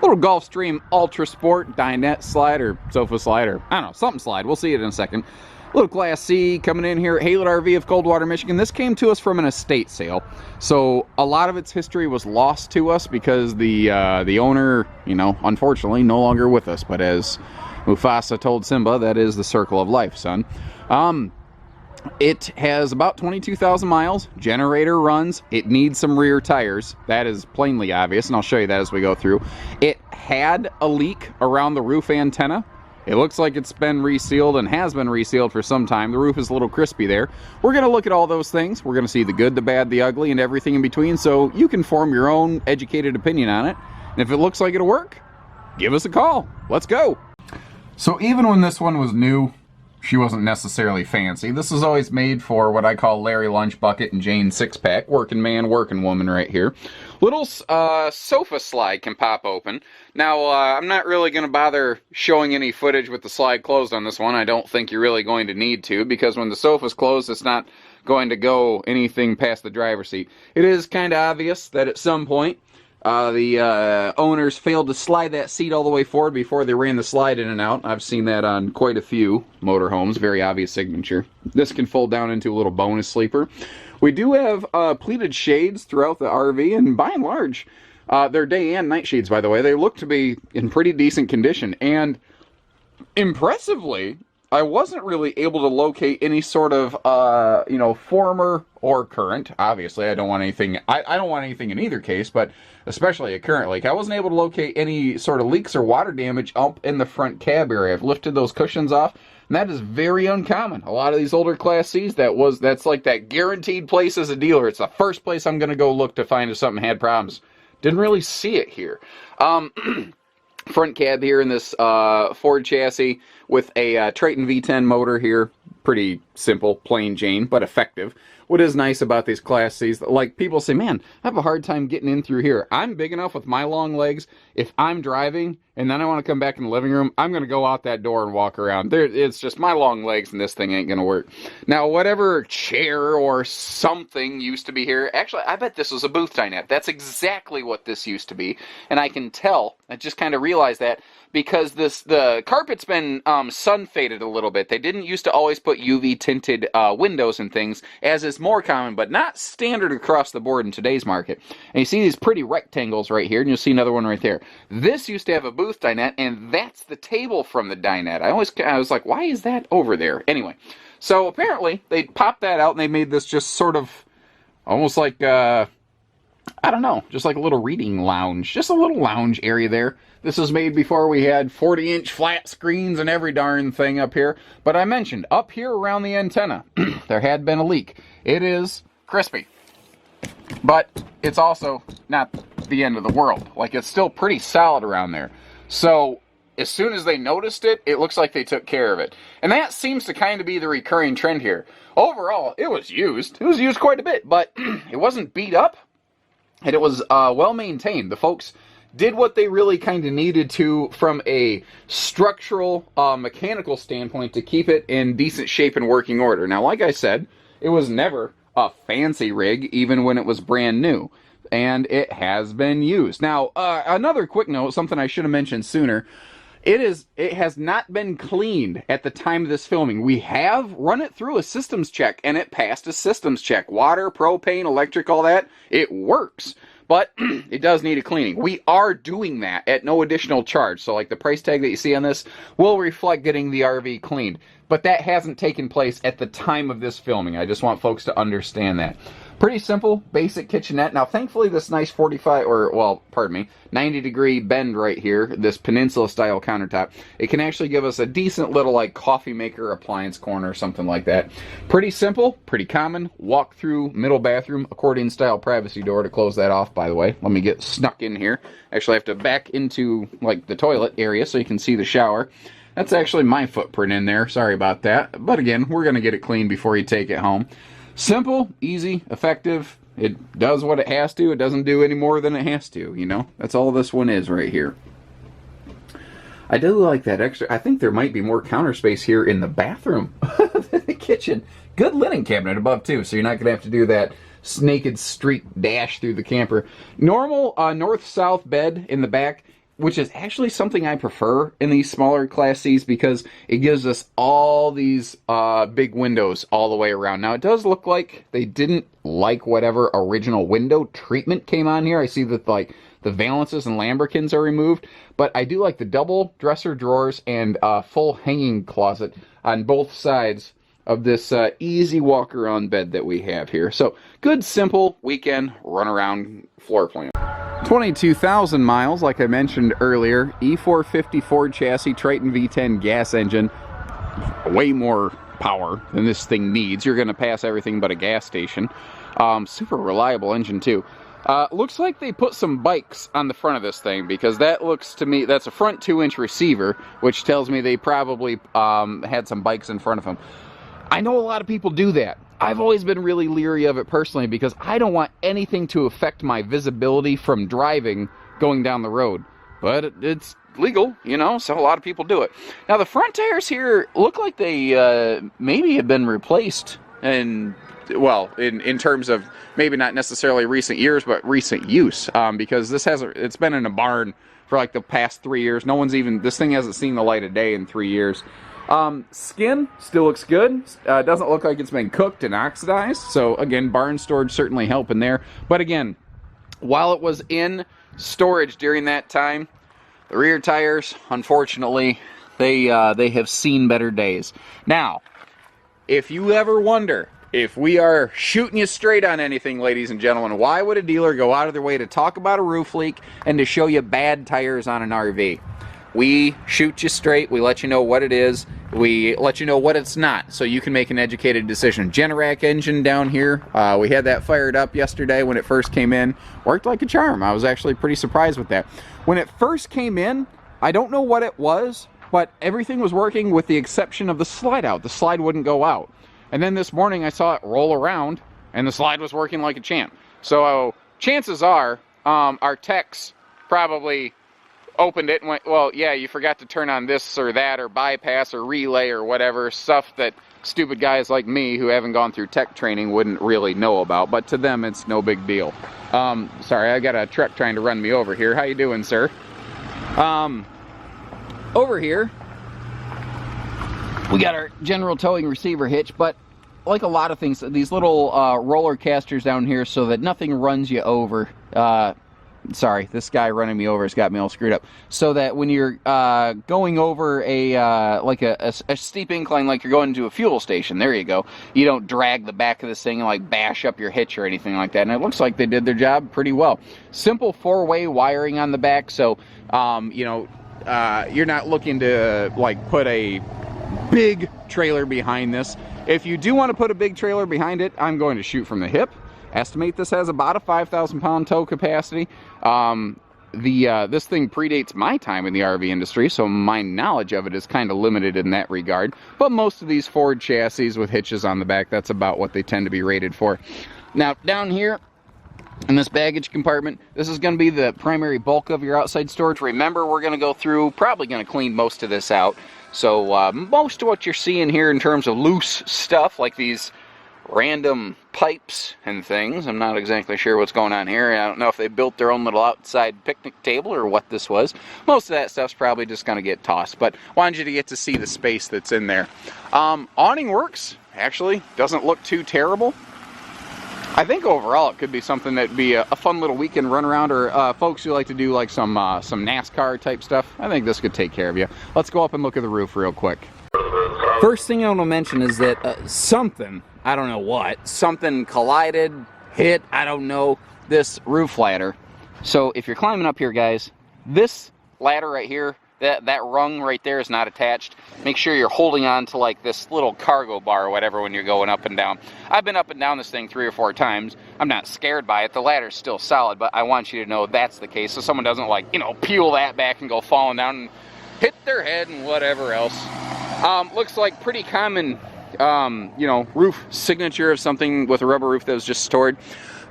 little Gulfstream Ultra Sport dinette slide or sofa slide or I don't know, something slide. We'll see it in a second. Little Class C coming in here at Haylett RV of Coldwater, Michigan. This came to us from an estate sale, so a lot of its history was lost to us because the owner, you know, unfortunately, no longer with us. But as Mufasa told Simba, that is the circle of life, son. It has about 22,000 miles. Generator runs. It needs some rear tires. That is plainly obvious, and I'll show you that as we go through. It had a leak around the roof antenna. It looks like it's been resealed and has been resealed for some time. The roof is a little crispy there. We're going to look at all those things. We're going to see the good, the bad, the ugly, and everything in between, so you can form your own educated opinion on it. And if it looks like it'll work, give us a call. Let's go. So even when this one was new, she wasn't necessarily fancy. This is always made for what I call Larry Lunch Bucket and Jane Six-Pack. Working man, working woman right here. Little sofa slide can pop open. Now, I'm not really going to bother showing any footage with the slide closed on this one. I don't think you're really going to need to, because when the sofa's closed, it's not going to go anything past the driver's seat. It is kind of obvious that at some point, the owners failed to slide that seat all the way forward before they ran the slide in and out. I've seen that on quite a few motorhomes. Very obvious signature. This can fold down into a little bonus sleeper. We do have pleated shades throughout the RV, and by and large, they're day and night shades, by the way. They look to be in pretty decent condition, and impressively, I wasn't really able to locate any sort of, you know, former or current. Obviously, I don't want anything. I don't want anything in either case, but especially a current leak. I wasn't able to locate any sort of leaks or water damage up in the front cab area. I've lifted those cushions off, and that is very uncommon. A lot of these older Class Cs, that's like that guaranteed place as a dealer. It's the first place I'm going to go look to find if something had problems. Didn't really see it here. Front cab here in this Ford chassis with a Triton V10 motor here. Pretty simple, plain Jane, but effective. What is nice about these Class Cs, like people say, man, I have a hard time getting in through here. I'm big enough with my long legs. If I'm driving and then I want to come back in the living room, I'm going to go out that door and walk around. It's just my long legs and this thing ain't going to work. Now, whatever chair or something used to be here, actually, I bet this was a booth dinette. That's exactly what this used to be. And I can tell, I just kind of realized that, because the carpet's been sun faded a little bit. They didn't used to always put UV tinted windows and things, as is more common, but not standard across the board in today's market. And you see these pretty rectangles right here, and you'll see another one right there. This used to have a booth dinette, and that's the table from the dinette. I was like, why is that over there? Anyway, so apparently they popped that out and they made this just sort of almost like I don't know, just like a little reading lounge, just a little lounge area there. This was made before we had 40-inch flat screens and every darn thing up here. But I mentioned, up here around the antenna, there had been a leak. It is crispy. But it's also not the end of the world. Like, it's still pretty solid around there. So, as soon as they noticed it, it looks like they took care of it. And that seems to kind of be the recurring trend here. Overall, it was used. It was used quite a bit, but it wasn't beat up. And it was well maintained. The folks did what they really kind of needed to from a structural, mechanical standpoint to keep it in decent shape and working order. Now, like I said, it was never a fancy rig, even when it was brand new. And it has been used. Now, another quick note, something I should have mentioned sooner. It has not been cleaned at the time of this filming. We have run it through a systems check, and it passed a systems check. Water, propane, electric, all that, it works. But it does need a cleaning. We are doing that at no additional charge. So like the price tag that you see on this will reflect getting the RV cleaned. But that hasn't taken place at the time of this filming. I just want folks to understand that. Pretty simple, basic kitchenette. Now, thankfully, this nice 90-degree bend right here, this peninsula-style countertop, it can actually give us a decent little, like, coffee maker appliance corner or something like that. Pretty simple, pretty common. Walk-through middle bathroom, accordion-style privacy door to close that off, by the way. Let me get snuck in here. Actually, I have to back into, like, the toilet area so you can see the shower. That's actually my footprint in there. Sorry about that. But again, we're going to get it clean before you take it home. Simple, easy, effective. It does what it has to. It doesn't do any more than it has to, you know? That's all this one is right here. I do like that extra. I think there might be more counter space here in the bathroom than the kitchen. Good linen cabinet above, too, so you're not going to have to do that naked streak dash through the camper. Normal north-south bed in the back. which is actually something I prefer in these smaller Class Cs because it gives us all these big windows all the way around. Now, it does look like they didn't like whatever original window treatment came on here. I see that, like, the valances and lambrequins are removed, but I do like the double dresser drawers and full hanging closet on both sides of this easy walk around bed that we have here. So good, simple weekend run around floor plan. 22,000 miles, like I mentioned earlier. E450 Ford chassis, Triton V10 gas engine. Way more power than this thing needs. You're going to pass everything but a gas station. Super reliable engine too. Looks like they put some bikes on the front of this thing, because that looks to me, that's a front 2-inch receiver, which tells me they probably had some bikes in front of them. I know a lot of people do that. I've always been really leery of it personally because I don't want anything to affect my visibility from driving going down the road. But it's legal, you know, so a lot of people do it. Now, the front tires here look like they maybe have been replaced, and well, in terms of maybe not necessarily recent years, but recent use, because it's been in a barn for like the past 3 years. This thing hasn't seen the light of day in 3 years. Skin still looks good. Doesn't look like it's been cooked and oxidized. So again, barn storage certainly helping there. But again, while it was in storage during that time, the rear tires, unfortunately, they have seen better days. Now, if you ever wonder if we are shooting you straight on anything, ladies and gentlemen, why would a dealer go out of their way to talk about a roof leak and to show you bad tires on an RV? We shoot you straight. We let you know what it is. We let you know what it's not, so you can make an educated decision. Generac engine down here. We had that fired up yesterday when it first came in. Worked like a charm. I was actually pretty surprised with that. When it first came in, I don't know what it was, but everything was working with the exception of the slide out. The slide wouldn't go out. And then this morning I saw it roll around, and the slide was working like a champ. So chances are our techs probably opened it and went, well, yeah, you forgot to turn on this or that or bypass or relay or whatever, stuff that stupid guys like me who haven't gone through tech training wouldn't really know about. But to them, it's no big deal. Sorry, I got a truck trying to run me over here. How you doing, sir? Over here, we got our general towing receiver hitch, but like a lot of things, these little roller casters down here so that nothing runs you over. Sorry, this guy running me over has got me all screwed up. So that when you're going over a steep incline, like you're going to a fuel station, there you go, you don't drag the back of this thing and like bash up your hitch or anything like that. And it looks like they did their job pretty well. Simple 4-way wiring on the back, so you're not looking to like put a big trailer behind this. If you do want to put a big trailer behind it, I'm going to shoot from the hip. Estimate this has about a 5,000 pound tow capacity. This thing predates my time in the RV industry, so my knowledge of it is kind of limited in that regard. But most of these Ford chassis with hitches on the back, that's about what they tend to be rated for. Now, down here in this baggage compartment, this is going to be the primary bulk of your outside storage. Remember, we're going to go through, probably going to clean most of this out. So most of what you're seeing here in terms of loose stuff, like these random pipes and things, I'm not exactly sure what's going on here. I don't know if they built their own little outside picnic table or what this was. Most of that stuff's probably just going to get tossed, but wanted you to get to see the space that's in there. Awning works. Actually, doesn't look too terrible. I think overall it could be something that'd be a fun little weekend run around, or folks who like to do like some NASCAR type stuff. I think this could take care of you. Let's go up and look at the roof real quick. First thing I want to mention is that something, I don't know what, something collided, hit, I don't know, this roof ladder. So if you're climbing up here, guys, this ladder right here, that rung right there is not attached. Make sure you're holding on to like this little cargo bar or whatever when you're going up and down. I've been up and down this thing 3 or 4 times. I'm not scared by it. The ladder's still solid, but I want you to know that's the case, so someone doesn't like, peel that back and go falling down and hit their head and whatever else. Looks like pretty common, roof signature of something with a rubber roof that was just stored.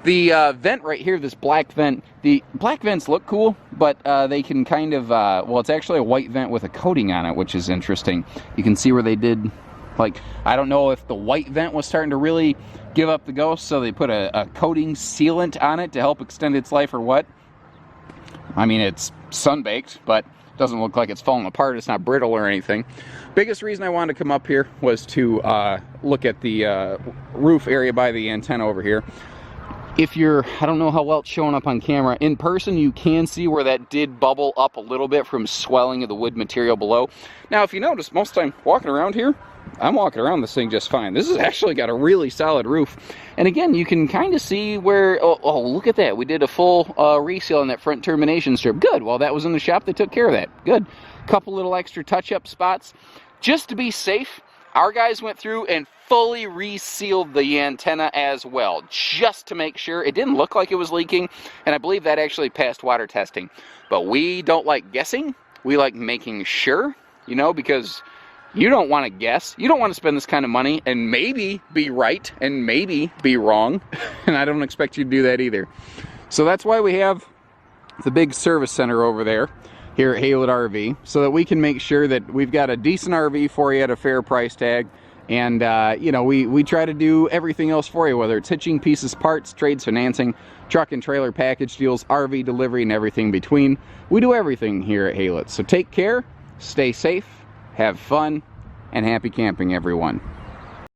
The vent right here, this black vent, the black vents look cool, but they can kind of, it's actually a white vent with a coating on it, which is interesting. You can see where they did, I don't know if the white vent was starting to really give up the ghost, so they put a coating sealant on it to help extend its life or what. I mean, it's sun-baked, but doesn't look like it's falling apart. It's not brittle or anything. Biggest reason I wanted to come up here was to look at the roof area by the antenna over here. If you're, I don't know how well it's showing up on camera, in person you can see where that did bubble up a little bit from swelling of the wood material below. Now if you notice, most of the time walking around here, I'm walking around this thing just fine. This has actually got a really solid roof. And again, you can kind of see where, oh, look at that. We did a full reseal on that front termination strip. Good, well that was in the shop, they took care of that. Good. Couple little extra touch-up spots. Just to be safe, our guys went through and fully resealed the antenna as well, just to make sure. It didn't look like it was leaking, and I believe that actually passed water testing. But we don't like guessing. We like making sure, you know, because you don't want to guess. You don't want to spend this kind of money and maybe be right and maybe be wrong. And I don't expect you to do that either. So that's why we have the big service center over there here at Haylett RV, so that we can make sure that we've got a decent RV for you at a fair price tag. And you know, we try to do everything else for you, whether it's hitching, pieces, parts, trades, financing, truck and trailer package deals, RV delivery, and everything between. We do everything here at Haylett. So take care, stay safe, have fun, and happy camping, everyone.